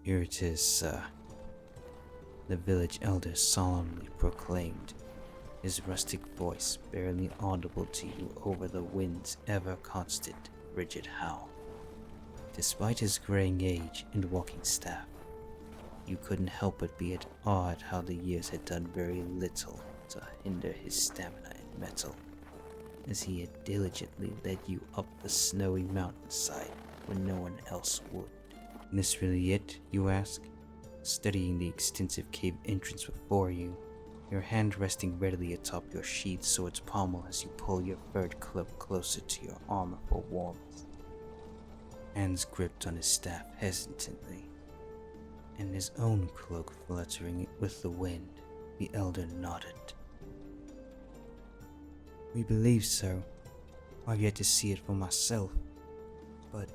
Here it is, sir. The village elder solemnly proclaimed, his rustic voice barely audible to you over the wind's ever-constant, rigid howl. Despite his graying age and walking staff, you couldn't help but be at awe at how the years had done very little to hinder his stamina and mettle, as he had diligently led you up the snowy mountainside when no one else would. Is this really it, you ask, studying the extensive cave entrance before you, your hand resting readily atop your sheathed sword's pommel as you pull your furred cloak closer to your armor for warmth. Hands gripped on his staff hesitantly, and his own cloak fluttering with the wind, the elder nodded. We believe so. I've yet to see it for myself, but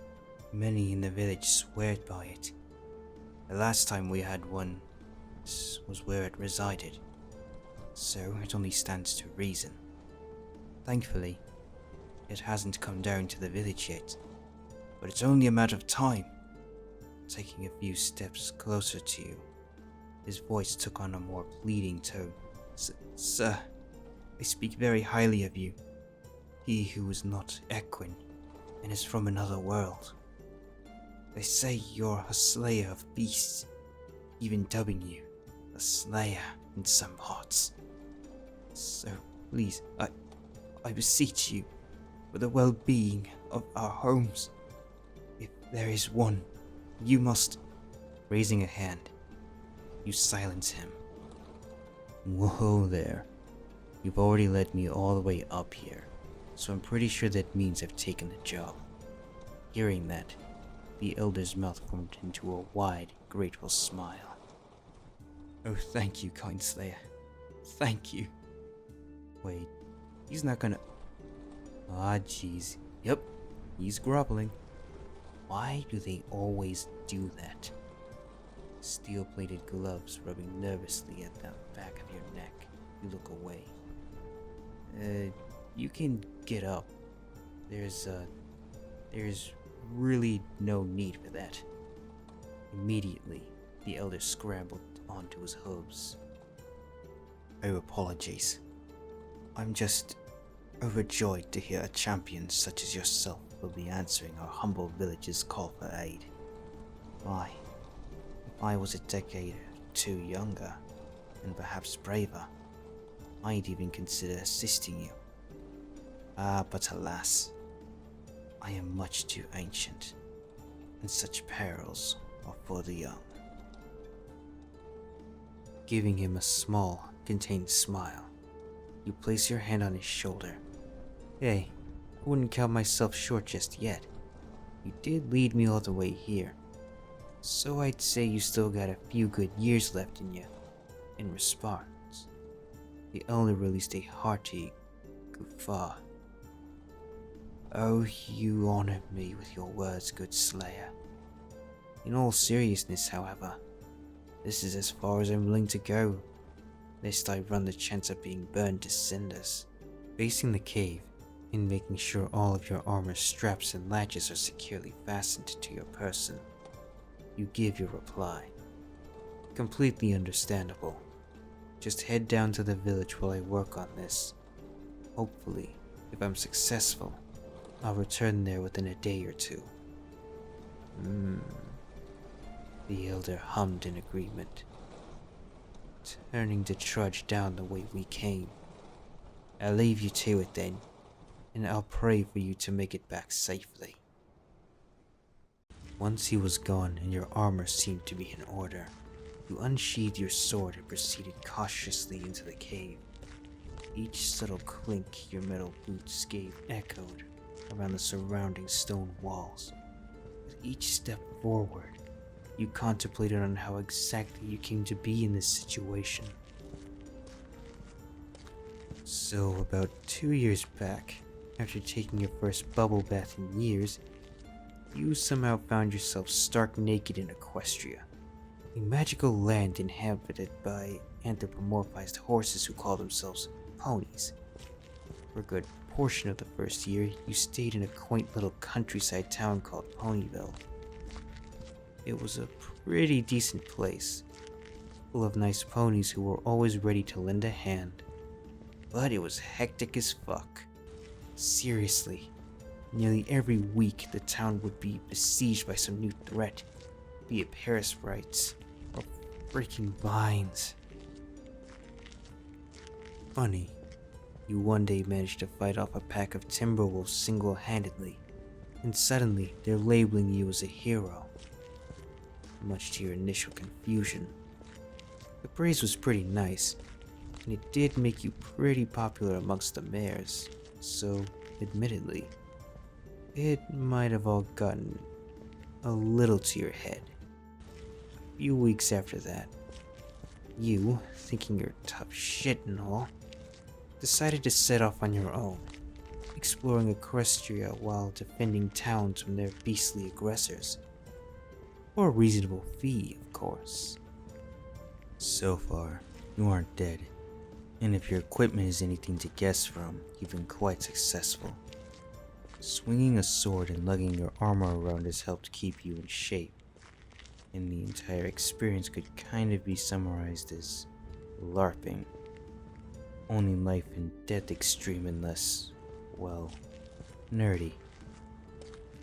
many in the village swear by it. The last time we had one, this was where it resided, so it only stands to reason. Thankfully, it hasn't come down to the village yet, but it's only a matter of time. Taking a few steps closer to you, his voice took on a more pleading tone. Sir, I speak very highly of you, he who is not equine and is from another world. They say you're a slayer of beasts, even dubbing you a slayer in some parts. So please, I beseech you, for the well-being of our homes, if there is one, you must. Raising a hand, you silence him. Whoa there. You've already led me all the way up here, so I'm pretty sure that means I've taken the job. Hearing that, the elder's mouth formed into a wide, grateful smile. Oh, thank you, kind slayer. Thank you. Wait, he's not gonna... Ah, jeez. Yep, he's groveling. Why do they always do that? Steel-plated gloves rubbing nervously at the back of your neck. You look away. You can get up. There's really no need for that. Immediately, the elder scrambled onto his hooves. Oh, apologies. I'm just overjoyed to hear a champion such as yourself will be answering our humble village's call for aid. Why, if I was a decade or two younger, and perhaps braver, I'd even consider assisting you. But alas, I am much too ancient, and such perils are for the young. Giving him a small, contained smile, you place your hand on his shoulder. Hey, I wouldn't count myself short just yet. You did lead me all the way here, so I'd say you still got a few good years left in you. In response, the elder released a hearty guffaw. Oh, you honor me with your words, good slayer. In all seriousness, however, this is as far as I'm willing to go, lest I run the chance of being burned to cinders. Facing the cave, and making sure all of your armor straps and latches are securely fastened to your person, you give your reply. Completely understandable. Just head down to the village while I work on this. Hopefully, if I'm successful, I'll return there within a day or two. The elder hummed in agreement, turning to trudge down the way we came. I'll leave you to it then, and I'll pray for you to make it back safely. Once he was gone and your armor seemed to be in order, you unsheathed your sword and proceeded cautiously into the cave. Each subtle clink your metal boots gave echoed around the surrounding stone walls. With each step forward, you contemplated on how exactly you came to be in this situation. So about 2 years back, after taking your first bubble bath in years, you somehow found yourself stark naked in Equestria, a magical land inhabited by anthropomorphized horses who call themselves ponies. For a good portion of the first year, you stayed in a quaint little countryside town called Ponyville. It was a pretty decent place, full of nice ponies who were always ready to lend a hand. But it was hectic as fuck. Seriously, nearly every week the town would be besieged by some new threat, be it parasites or freaking vines. Funny, you one day managed to fight off a pack of timberwolves single-handedly, and suddenly they're labeling you as a hero. Much to your initial confusion. The praise was pretty nice, and it did make you pretty popular amongst the mares, so admittedly, it might have all gotten a little to your head. A few weeks after that, you, thinking you're tough shit and all, decided to set off on your own, exploring Equestria while defending towns from their beastly aggressors. For a reasonable fee, of course. So far, you aren't dead, and if your equipment is anything to guess from, you've been quite successful. Swinging a sword and lugging your armor around has helped keep you in shape, and the entire experience could kind of be summarized as LARPing. Only life and death extreme and less, well, nerdy.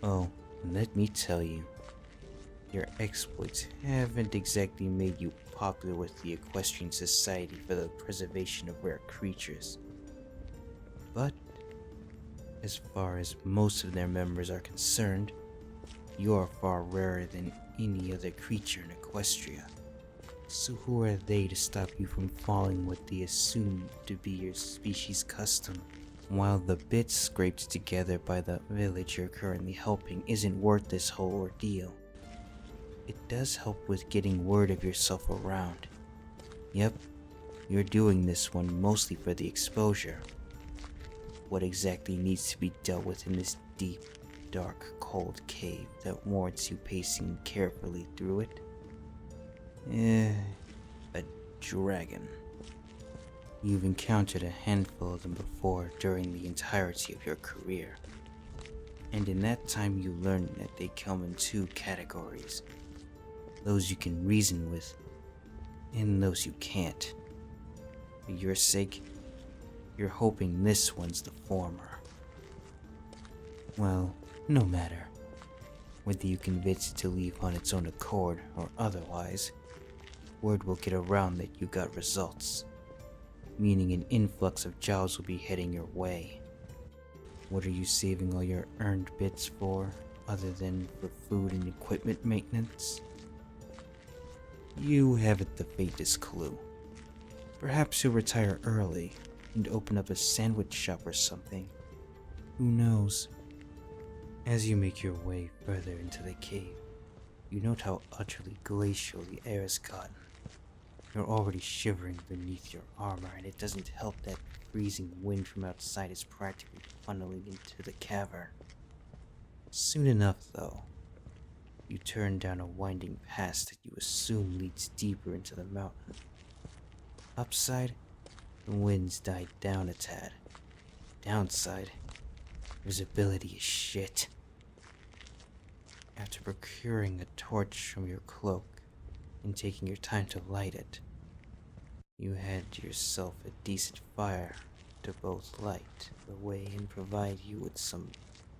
Oh, and let me tell you, your exploits haven't exactly made you popular with the Equestrian Society for the preservation of rare creatures. But, as far as most of their members are concerned, you're far rarer than any other creature in Equestria. So who are they to stop you from following what they assume to be your species' custom? While the bits scraped together by the village you're currently helping isn't worth this whole ordeal, it does help with getting word of yourself around. Yep, you're doing this one mostly for the exposure. What exactly needs to be dealt with in this deep, dark, cold cave that warrants you pacing carefully through it? A dragon. You've encountered a handful of them before during the entirety of your career. And in that time you learned that they come in two categories. Those you can reason with, and those you can't. For your sake, you're hoping this one's the former. Well, no matter. Whether you convince it to leave on its own accord or otherwise, word will get around that you got results, meaning an influx of jobs will be heading your way. What are you saving all your earned bits for, other than for food and equipment maintenance? You haven't the faintest clue. Perhaps you'll retire early and open up a sandwich shop or something. Who knows? As you make your way further into the cave, you note how utterly glacial the air has gotten. You're already shivering beneath your armor, and it doesn't help that freezing wind from outside is practically funneling into the cavern. Soon enough, though, you turn down a winding pass that you assume leads deeper into the mountain. Upside, the winds died down a tad. Downside, visibility is shit. After procuring a torch from your cloak and taking your time to light it, you had yourself a decent fire to both light the way and provide you with some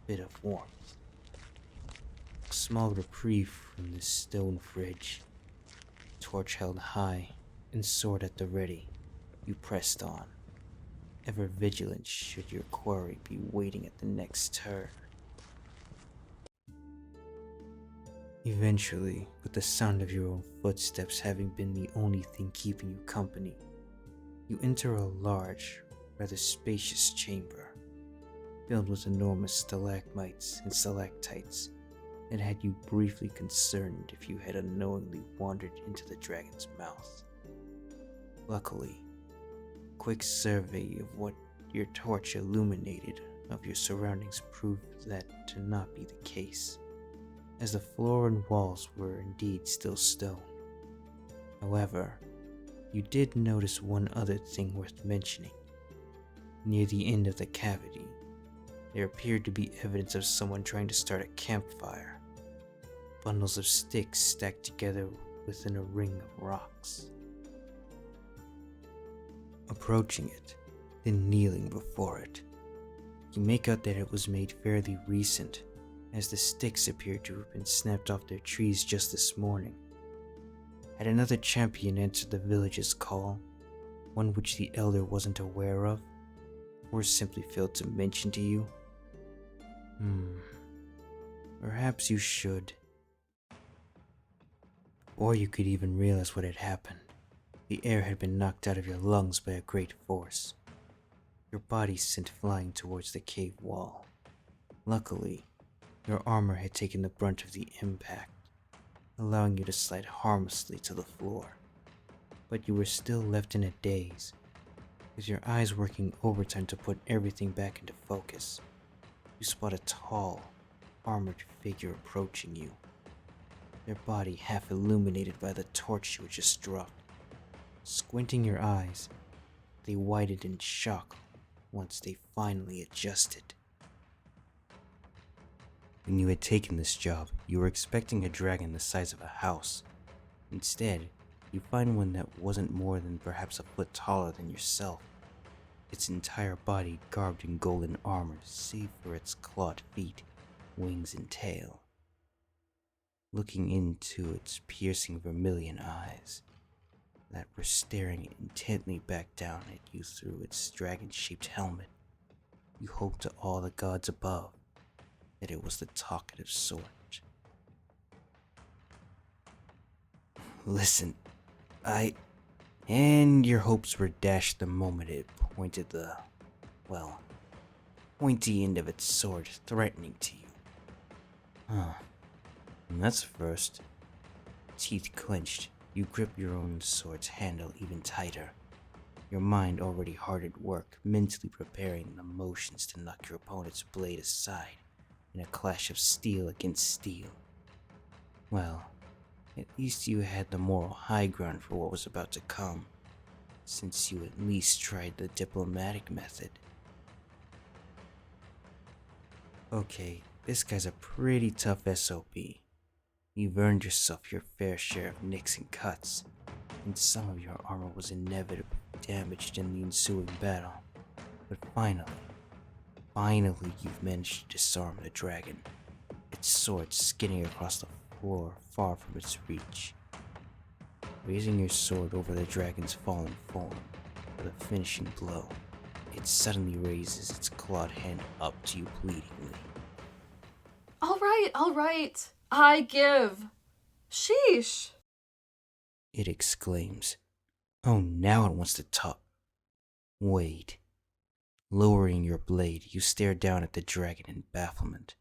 bit of warmth. A small reprieve from the stone fridge. Torch held high and sword at the ready, you pressed on, ever vigilant should your quarry be waiting at the next turn. Eventually, with the sound of your own footsteps having been the only thing keeping you company, you enter a large, rather spacious chamber, filled with enormous stalagmites and stalactites that had you briefly concerned if you had unknowingly wandered into the dragon's mouth. Luckily, a quick survey of what your torch illuminated of your surroundings proved that to not be the case, as the floor and walls were indeed still stone. However, you did notice one other thing worth mentioning. Near the end of the cavity, there appeared to be evidence of someone trying to start a campfire. bundles of sticks stacked together within a ring of rocks. Approaching it, then kneeling before it, you make out that it was made fairly recent, as the sticks appear to have been snapped off their trees just this morning. Had another champion answered the village's call, one which the elder wasn't aware of, or simply failed to mention to you? Perhaps you should. Or you could even realize what had happened. The air had been knocked out of your lungs by a great force. Your body sent flying towards the cave wall. Luckily, your armor had taken the brunt of the impact, allowing you to slide harmlessly to the floor. But you were still left in a daze, with your eyes working overtime to put everything back into focus. You spot a tall, armored figure approaching you, their body half illuminated by the torch you had just struck. Squinting your eyes, they widened in shock once they finally adjusted. When you had taken this job, you were expecting a dragon the size of a house. Instead, you find one that wasn't more than perhaps a foot taller than yourself, its entire body garbed in golden armor save for its clawed feet, wings, and tail. Looking into its piercing vermilion eyes that were staring intently back down at you through its dragon-shaped helmet, you hoped to all the gods above that it was the talkative sort. Listen, and your hopes were dashed the moment it pointed the, pointy end of its sword threatening to you. That's a first. Teeth clenched, you grip your own sword's handle even tighter, your mind already hard at work, mentally preparing the motions to knock your opponent's blade aside in a clash of steel against steel. Well, at least you had the moral high ground for what was about to come, since you at least tried the diplomatic method. Okay, this guy's a pretty tough SOP. You've earned yourself your fair share of nicks and cuts, and some of your armor was inevitably damaged in the ensuing battle. But finally you've managed to disarm the dragon, its sword skidding across the floor far from its reach. Raising your sword over the dragon's fallen form for the finishing blow, it suddenly raises its clawed hand up to you pleadingly. All right, I give. Sheesh. It exclaims. Oh, now it wants to talk. Wait. Lowering your blade, you stare down at the dragon in bafflement.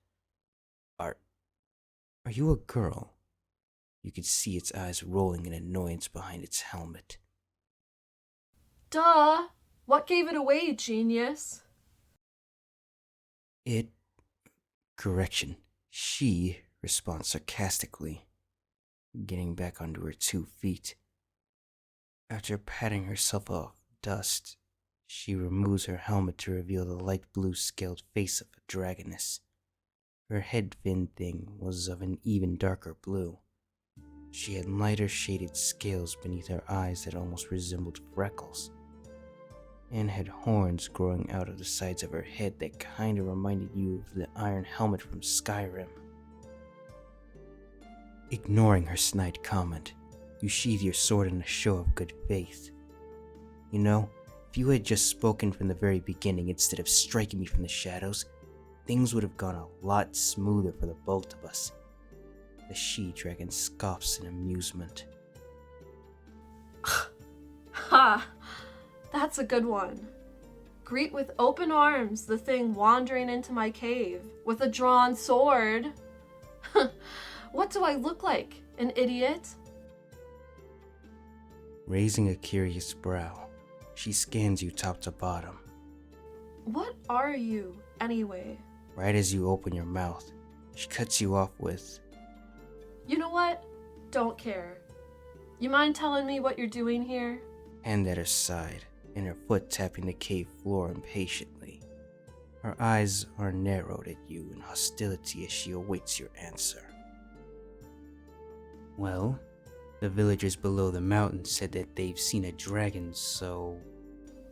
Are you a girl? You could see its eyes rolling in annoyance behind its helmet. Duh! What gave it away, genius? She responds sarcastically, getting back onto her 2 feet. After patting herself off dust, she removes her helmet to reveal the light blue scaled face of a dragoness. Her head fin thing was of an even darker blue. She had lighter shaded scales beneath her eyes that almost resembled freckles, and had horns growing out of the sides of her head that kinda reminded you of the iron helmet from Skyrim. Ignoring her snide comment, you sheathe your sword in a show of good faith. You know, if you had just spoken from the very beginning instead of striking me from the shadows, things would have gone a lot smoother for the both of us. The she-dragon scoffs in amusement. Ha! That's a good one. Greet with open arms the thing wandering into my cave with a drawn sword. What do I look like? An idiot? Raising a curious brow, she scans you top to bottom. What are you, anyway? Right as you open your mouth, she cuts you off with, You know what? Don't care. You mind telling me what you're doing here? hand at her side, and her foot tapping the cave floor impatiently. Her eyes are narrowed at you in hostility as she awaits your answer. Well, the villagers below the mountain said that they've seen a dragon, so...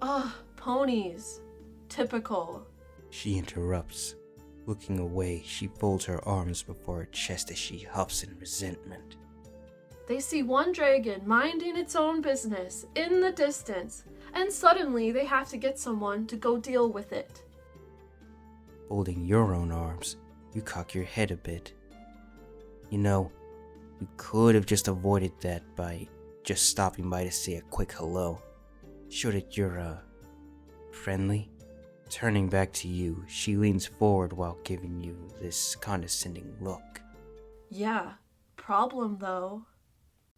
Ugh, ponies. Typical. She interrupts. Looking away, she folds her arms before her chest as she huffs in resentment. They see one dragon minding its own business in the distance, and suddenly they have to get someone to go deal with it. Folding your own arms, you cock your head a bit. You know, you could have just avoided that by just stopping by to say a quick hello. Show that you're, friendly. Turning back to you, she leans forward while giving you this condescending look. Yeah, problem though.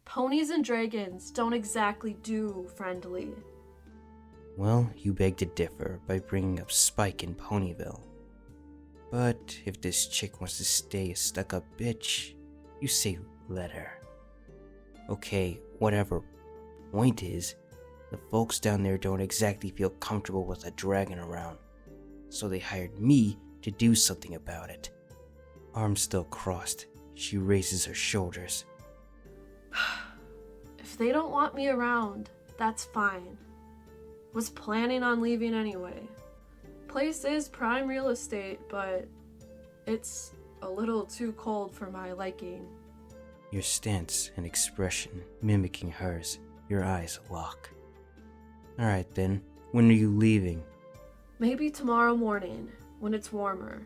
Ponies and dragons don't exactly do friendly. Well, you beg to differ by bringing up Spike in Ponyville. But if this chick wants to stay a stuck-up bitch, you say let her. Okay, whatever. Point is, the folks down there don't exactly feel comfortable with a dragon around, so they hired me to do something about it. Arms still crossed, she raises her shoulders. If they don't want me around, that's fine. Was planning on leaving anyway. Place is prime real estate, but it's a little too cold for my liking. Your stance and expression mimicking hers, your eyes lock. Alright then, when are you leaving? Maybe tomorrow morning, when it's warmer.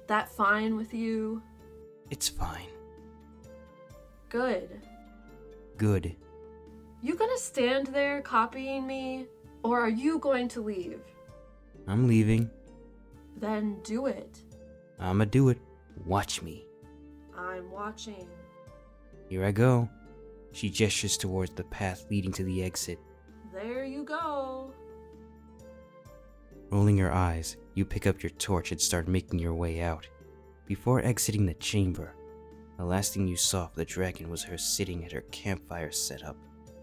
That fine with you? It's fine. Good. Good. You gonna stand there copying me, or are you going to leave? I'm leaving. Then do it. I'ma do it. Watch me. I'm watching. Here I go. She gestures towards the path leading to the exit. There you go. Rolling your eyes, you pick up your torch and start making your way out. Before exiting the chamber, the last thing you saw of the dragon was her sitting at her campfire setup,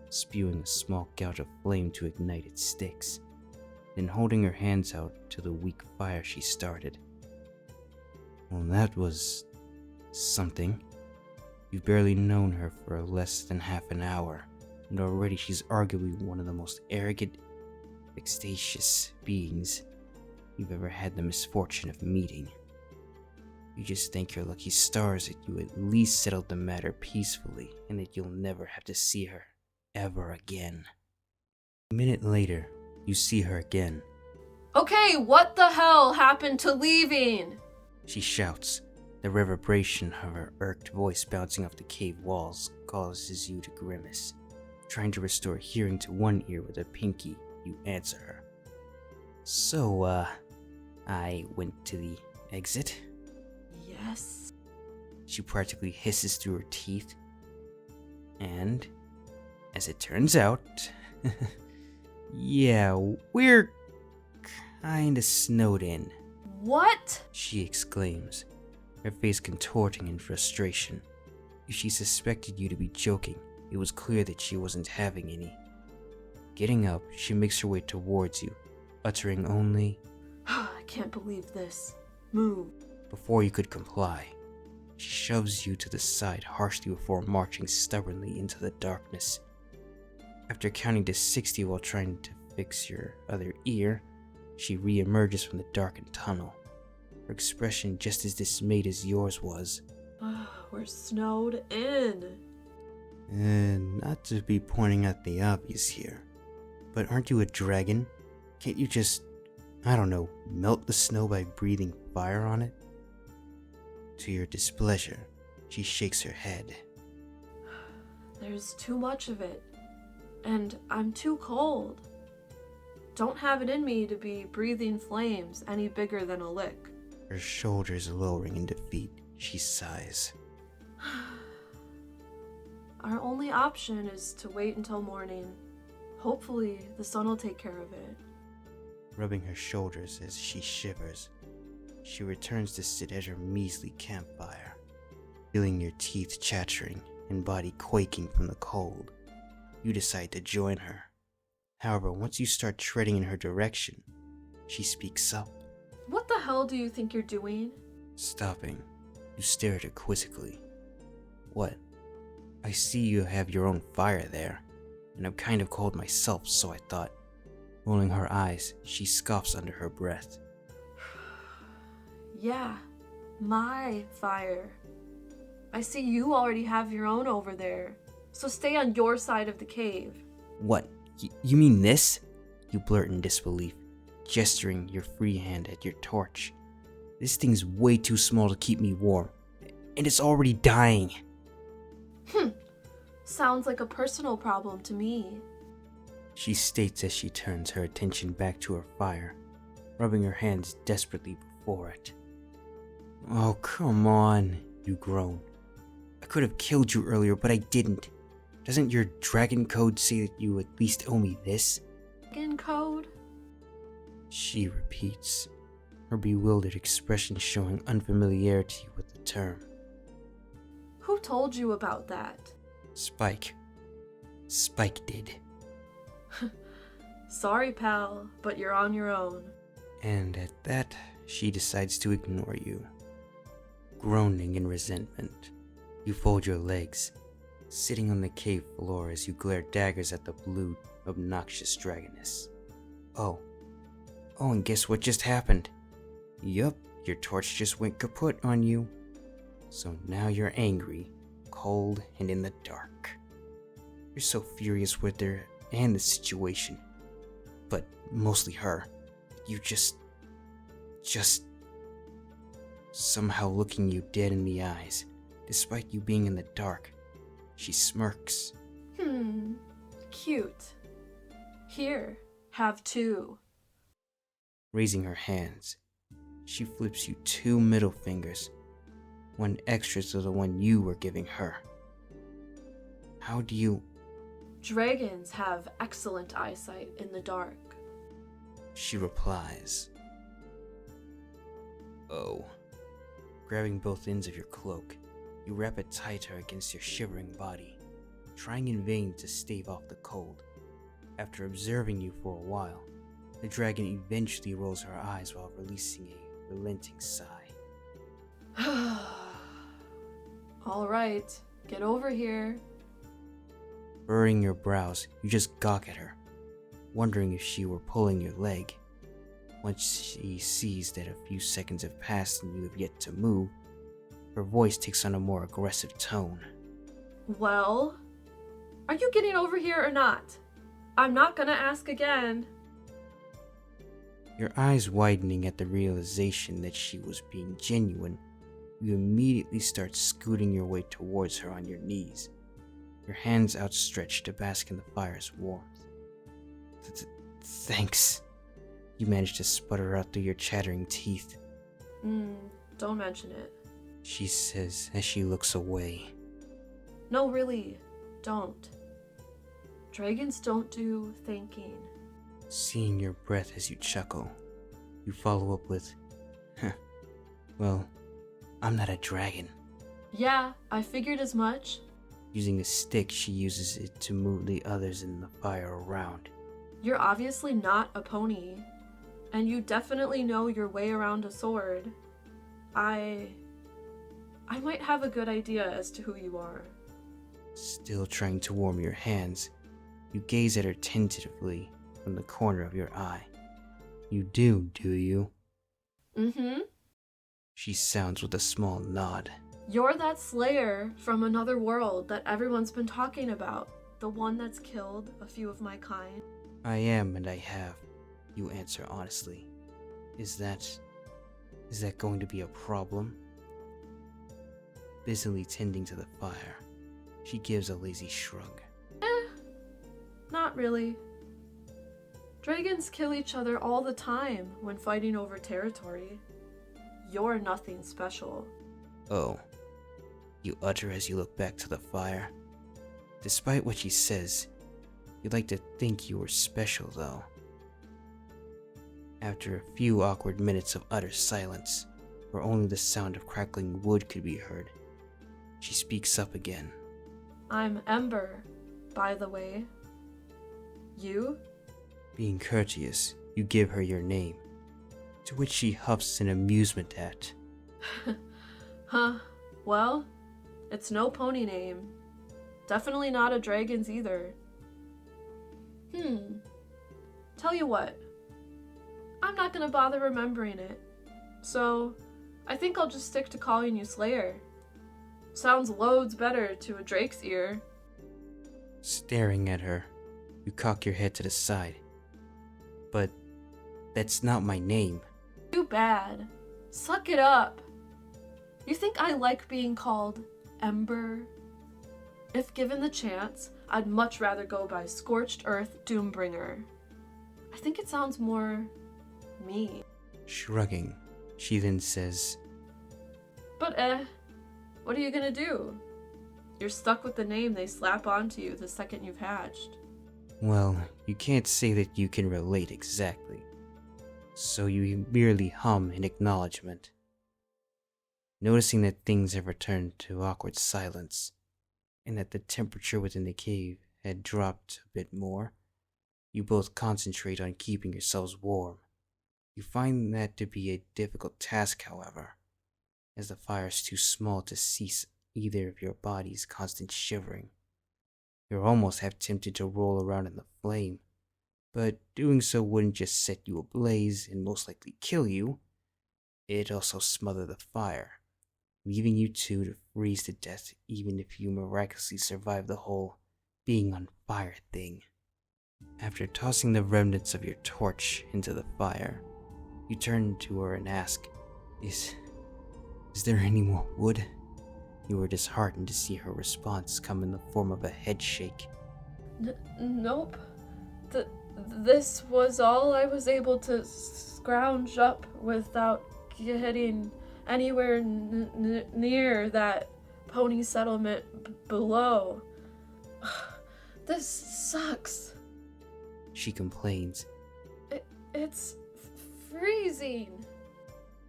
spewing a small gouge of flame to ignite its sticks, then holding her hands out to the weak fire she started. Well, that was something. You've barely known her for less than half an hour, and already she's arguably one of the most arrogant, vexatious beings you've ever had the misfortune of meeting. You just thank your lucky stars that you at least settled the matter peacefully and that you'll never have to see her ever again. A minute later, you see her again. Okay, what the hell happened to leaving? She shouts. The reverberation of her irked voice bouncing off the cave walls causes you to grimace. Trying to restore hearing to one ear with a pinky, you answer her. So, I went to the exit? Yes. She practically hisses through her teeth. And, as it turns out, yeah, we're kinda snowed in. What? She exclaims, her face contorting in frustration. If she suspected you to be joking, it was clear that she wasn't having any. Getting up, she makes her way towards you, uttering only, I can't believe this. Move. before you could comply. She shoves you to the side harshly before marching stubbornly into the darkness. After counting to 60 while trying to fix your other ear, she re-emerges from the darkened tunnel, her expression just as dismayed as yours was. We're snowed in. And not to be pointing out the obvious here, but aren't you a dragon? Can't you just, I don't know, melt the snow by breathing fire on it? To your displeasure, she shakes her head. There's too much of it, and I'm too cold. Don't have it in me to be breathing flames any bigger than a lick. Her shoulders lowering in defeat, she sighs. Our only option is to wait until morning. Hopefully, the sun will take care of it. Rubbing her shoulders as she shivers, she returns to sit at her measly campfire, feeling your teeth chattering and body quaking from the cold. You decide to join her. However, once you start treading in her direction, she speaks up. What the hell do you think you're doing? Stopping, you stare at her quizzically. What? I see you have your own fire there, and I'm kind of cold myself, so I thought. Rolling her eyes, she scoffs under her breath. Yeah, my fire. I see you already have your own over there, so stay on your side of the cave. What? You mean this? You blurt in disbelief, gesturing your free hand at your torch. This thing's way too small to keep me warm, and it's already dying. Sounds like a personal problem to me. She states as she turns her attention back to her fire, rubbing her hands desperately before it. Oh, come on, you groan. I could have killed you earlier, but I didn't. Doesn't your dragon code say that you at least owe me this? Dragon code? She repeats, her bewildered expression showing unfamiliarity with the term. Who told you about that? Spike. Spike did. Sorry, pal, but you're on your own. And at that, she decides to ignore you. Groaning in resentment, you fold your legs, sitting on the cave floor as you glare daggers at the blue, obnoxious dragoness. Oh, and guess what just happened? Yup, your torch just went kaput on you. So now you're angry, cold, and in the dark. You're so furious with her and the situation. But mostly her. You just somehow looking you dead in the eyes, despite you being in the dark. She smirks. Cute. Here, have two. Raising her hands, she flips you 2 middle fingers, one extra to the one you were giving her. How do you... Dragons have excellent eyesight in the dark. She replies. Oh. Grabbing both ends of your cloak, you wrap it tighter against your shivering body, trying in vain to stave off the cold. After observing you for a while, the dragon eventually rolls her eyes while releasing a relenting sigh. All right, get over here. Furrowing your brows, you just gawk at her, wondering if she were pulling your leg. Once she sees that a few seconds have passed and you have yet to move, her voice takes on a more aggressive tone. Well, are you getting over here or not? I'm not gonna ask again. Your eyes widening at the realization that she was being genuine, you immediately start scooting your way towards her on your knees, your hands outstretched to bask in the fire's warmth. Thanks, you manage to sputter out through your chattering teeth. Don't mention it. She says as she looks away. No, really, don't. Dragons don't do thanking. Seeing your breath as you chuckle, you follow up with, well, I'm not a dragon. Yeah, I figured as much. Using a stick, she uses it to move the others in the fire around. You're obviously not a pony, and you definitely know your way around a sword. I might have a good idea as to who you are. Still trying to warm your hands, you gaze at her tentatively from the corner of your eye. You do you? She sounds with a small nod. You're that slayer from another world that everyone's been talking about. The one that's killed a few of my kind. I am and I have, you answer honestly. Is that going to be a problem? Busily tending to the fire, she gives a lazy shrug. Not really. Dragons kill each other all the time when fighting over territory. You're nothing special. Oh, you utter as you look back to the fire. Despite what she says, you'd like to think you were special though. After a few awkward minutes of utter silence, where only the sound of crackling wood could be heard, she speaks up again. I'm Ember, by the way. You? Being courteous, you give her your name, to which she huffs in amusement at. Huh, well, it's no pony name. Definitely not a dragon's either. Tell you what. I'm not gonna bother remembering it. So, I think I'll just stick to calling you Slayer. Sounds loads better to a Drake's ear. Staring at her, you cock your head to the side. But that's not my name. Too bad. Suck it up. You think I like being called Ember? If given the chance, I'd much rather go by Scorched Earth Doombringer. I think it sounds more me. Shrugging, she then says, But what are you gonna do? You're stuck with the name they slap onto you the second you've hatched. well, you can't say that you can relate exactly. So you merely hum in acknowledgement. Noticing that things have returned to awkward silence, and that the temperature within the cave had dropped a bit more, you both concentrate on keeping yourselves warm. You find that to be a difficult task, however, as the fire is too small to cease either of your bodies' constant shivering. You're almost half tempted to roll around in the flame, but doing so wouldn't just set you ablaze and most likely kill you, it'd also smother the fire, leaving you two to freeze to death even if you miraculously survive the whole being on fire thing. After tossing the remnants of your torch into the fire, you turn to her and ask, Is there any more wood? You were disheartened to see her response come in the form of a head shake. Nope. This was all I was able to scrounge up without getting anywhere near that pony settlement below. This sucks. She complains. It's freezing.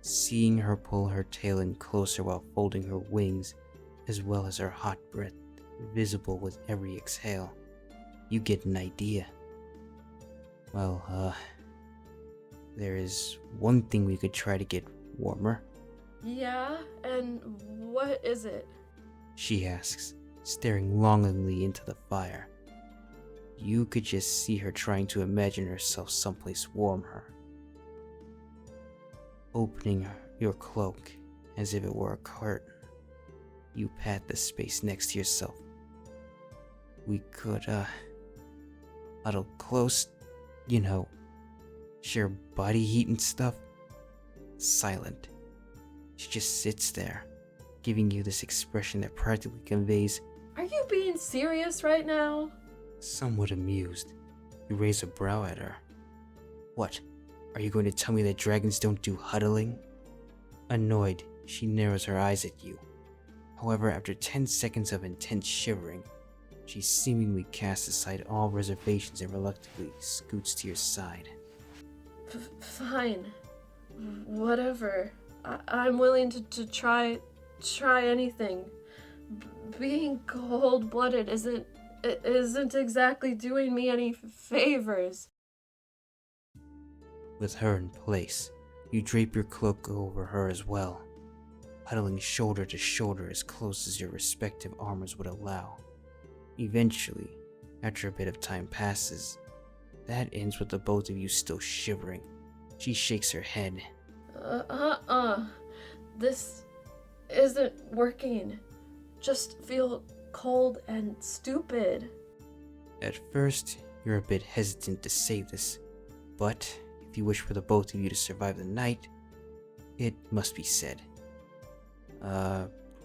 Seeing her pull her tail in closer while folding her wings, as well as her hot breath visible with every exhale, you get an idea. Well, there is one thing we could try to get warmer. Yeah, and what is it? She asks, staring longingly into the fire. You could just see her trying to imagine herself someplace warmer. Opening your cloak as if it were a curtain, you pat the space next to yourself. We could, huddle close, share body heat and stuff. Silent. She just sits there, giving you this expression that practically conveys, Are you being serious right now? Somewhat amused, you raise a brow at her. What? Are you going to tell me that dragons don't do huddling? Annoyed, she narrows her eyes at you. However, after 10 seconds of intense shivering, she seemingly casts aside all reservations and reluctantly scoots to your side. Fine. Whatever. I'm willing to try anything. Being cold-blooded isn't exactly doing me any favors. With her in place, you drape your cloak over her as well, huddling shoulder to shoulder as close as your respective armors would allow. Eventually, after a bit of time passes, that ends with the both of you still shivering. She shakes her head. This isn't working. Just feel cold and stupid. At first, you're a bit hesitant to say this, but if you wish for the both of you to survive the night, it must be said.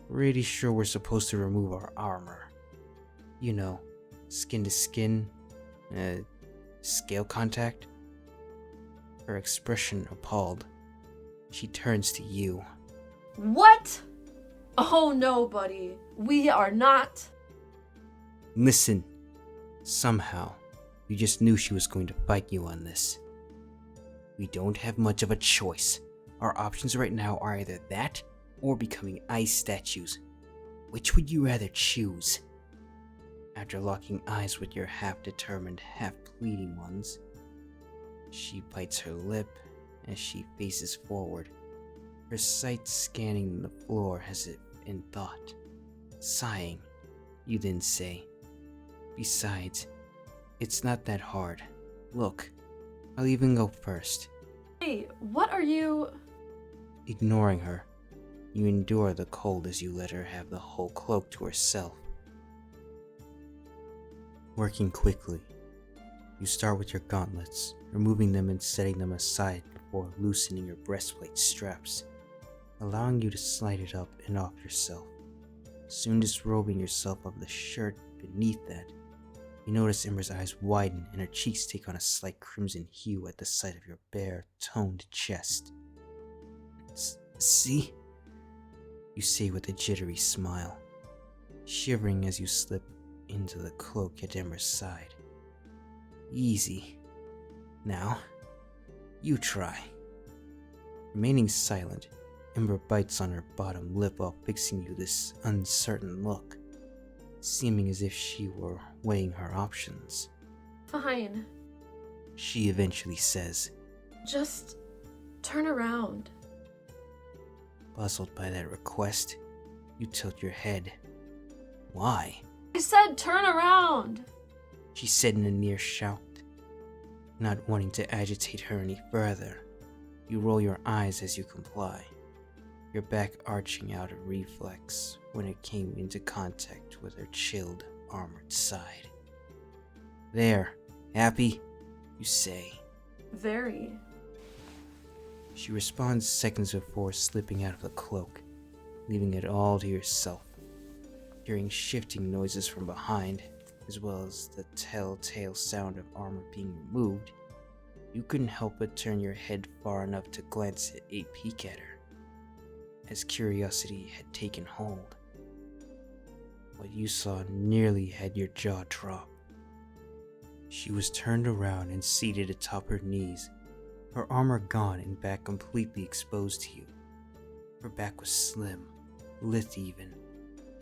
Pretty sure we're supposed to remove our armor. Skin to skin, scale contact. Her expression appalled. She turns to you. What? Oh no, buddy. We are not. Listen. Somehow, you just knew she was going to fight you on this. We don't have much of a choice. Our options right now are either that or becoming ice statues. Which would you rather choose? After locking eyes with your half-determined, half-pleading ones, she bites her lip as she faces forward, her sight scanning the floor as if in thought. Sighing, you then say. Besides, it's not that hard. Look, I'll even go first. Hey, what are you... Ignoring her, you endure the cold as you let her have the whole cloak to herself. Working quickly, you start with your gauntlets, removing them and setting them aside before loosening your breastplate straps, allowing you to slide it up and off yourself. Soon disrobing yourself of the shirt beneath that, you notice Ember's eyes widen and her cheeks take on a slight crimson hue at the sight of your bare, toned chest. See? You say with a jittery smile, shivering as you slip into the cloak at Ember's side. Easy. Now, you try. Remaining silent, Ember bites on her bottom lip while fixing you this uncertain look, seeming as if she were weighing her options. Fine. She eventually says, Just turn around. Puzzled by that request, you tilt your head. Why? I said turn around! She said in a near shout. Not wanting to agitate her any further, you roll your eyes as you comply, your back arching out of reflex when it came into contact with her chilled, armored side. There, happy? You say. Very. She responds seconds before slipping out of the cloak, leaving it all to yourself. Hearing shifting noises from behind, as well as the telltale sound of armor being removed, you couldn't help but turn your head far enough to glance at a peek at her, as curiosity had taken hold. What you saw nearly had your jaw drop. She was turned around and seated atop her knees, her armor gone and back completely exposed to you. Her back was slim, lithe even,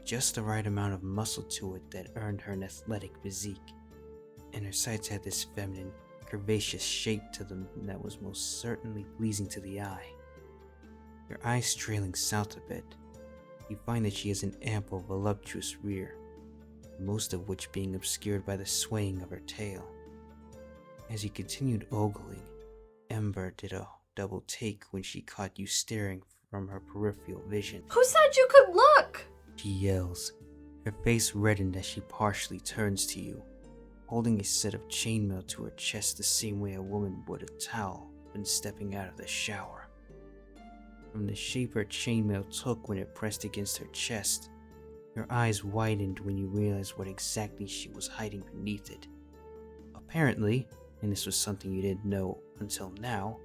just the right amount of muscle to it that earned her an athletic physique, and her sides had this feminine, curvaceous shape to them that was most certainly pleasing to the eye. Your eyes trailing south a bit, you find that she has an ample, voluptuous rear, most of which being obscured by the swaying of her tail. As you continued ogling, Ember did a double take when she caught you staring from her peripheral vision. Who said you could look? She yells, her face reddened as she partially turns to you, holding a set of chainmail to her chest the same way a woman would a towel when stepping out of the shower. From the shape her chainmail took when it pressed against her chest, your eyes widened when you realized what exactly she was hiding beneath it. Apparently, and this was something you didn't know until now,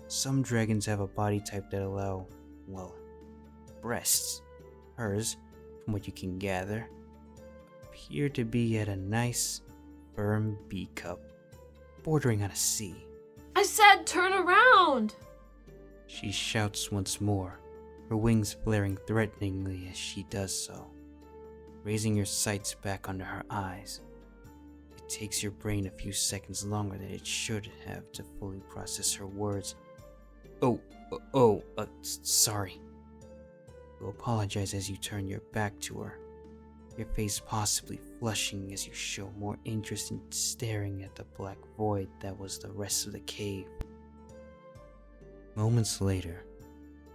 some dragons have a body type that allow, well, breasts. Hers, from what you can gather, appear to be at a nice, firm B cup, bordering on a C. I said turn around! She shouts once more, her wings flaring threateningly as she does so, raising your sights back under her eyes. It takes your brain a few seconds longer than it should have to fully process her words. Sorry. You apologize as you turn your back to her, your face possibly flushing as you show more interest in staring at the black void that was the rest of the cave. Moments later,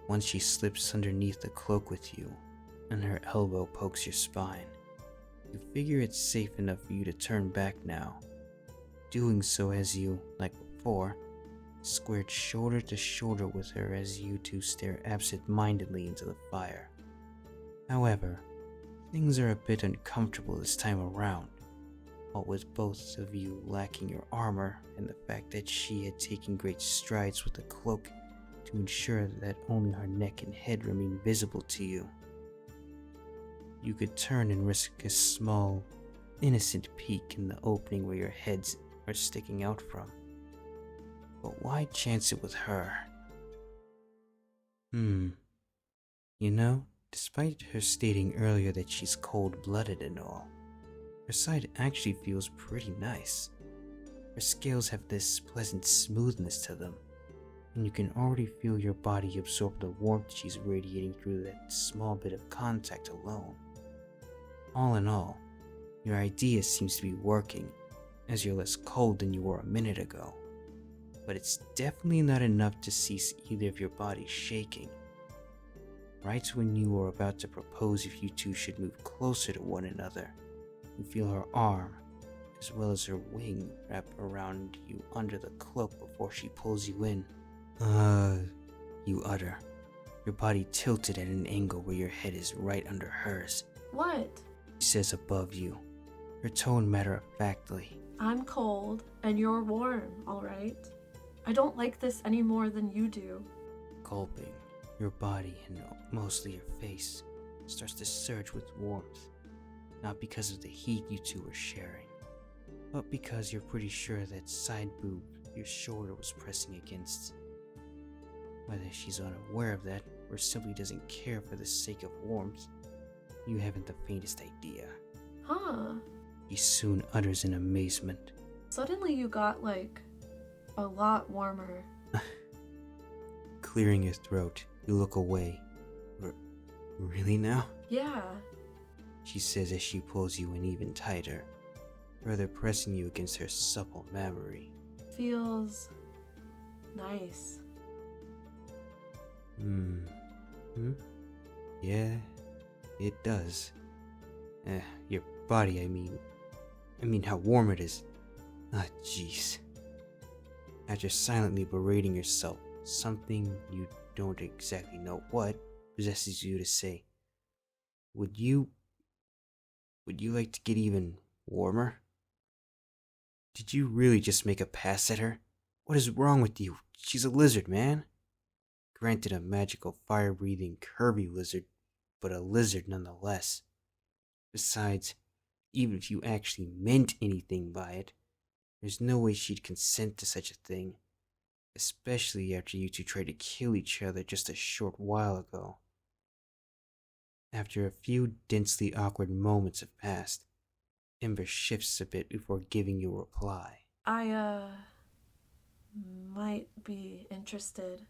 once she slips underneath the cloak with you, and her elbow pokes your spine, you figure it's safe enough for you to turn back now, doing so as you, like before, squared shoulder to shoulder with her as you two stare absent-mindedly into the fire. However, things are a bit uncomfortable this time around, what with both of you lacking your armor and the fact that she had taken great strides with the cloak to ensure that only her neck and head remained visible to you. You could turn and risk a small, innocent peek in the opening where your heads are sticking out from. But why chance it with her? You know, despite her stating earlier that she's cold-blooded and all, her side actually feels pretty nice. Her scales have this pleasant smoothness to them, and you can already feel your body absorb the warmth she's radiating through that small bit of contact alone. All in all, Your idea seems to be working, as you're less cold than you were a minute ago. But it's definitely not enough to cease either of your bodies shaking. Right when you are about to propose if you two should move closer to one another, you feel her arm, as well as her wing, wrap around you under the cloak before she pulls you in. You utter, your body tilted at an angle where your head is right under hers. What? She says above you, her tone matter-of-factly. I'm cold, and you're warm, alright? I don't like this any more than you do. Gulping, your body, and mostly your face, starts to surge with warmth. Not because of the heat you two are sharing, but because you're pretty sure that side boob your shoulder was pressing against. Whether she's unaware of that, or simply doesn't care for the sake of warmth, you haven't the faintest idea. Huh. She soon utters in amazement. Suddenly you got, a lot warmer. Clearing your throat, you look away. Really now? Yeah. She says as she pulls you in even tighter, further pressing you against her supple mammary. Feels nice. Yeah, it does. Your body, I mean how warm it is. Ah, jeez. After silently berating yourself, something you don't exactly know what possesses you to say, Would you like to get even warmer? Did you really just make a pass at her? What is wrong with you? She's a lizard, man. Granted, a magical, fire-breathing, curvy lizard, but a lizard nonetheless. Besides, even if you actually meant anything by it, there's no way she'd consent to such a thing, especially after you two tried to kill each other just a short while ago. After a few densely awkward moments have passed, Ember shifts a bit before giving you a reply. I, might be interested.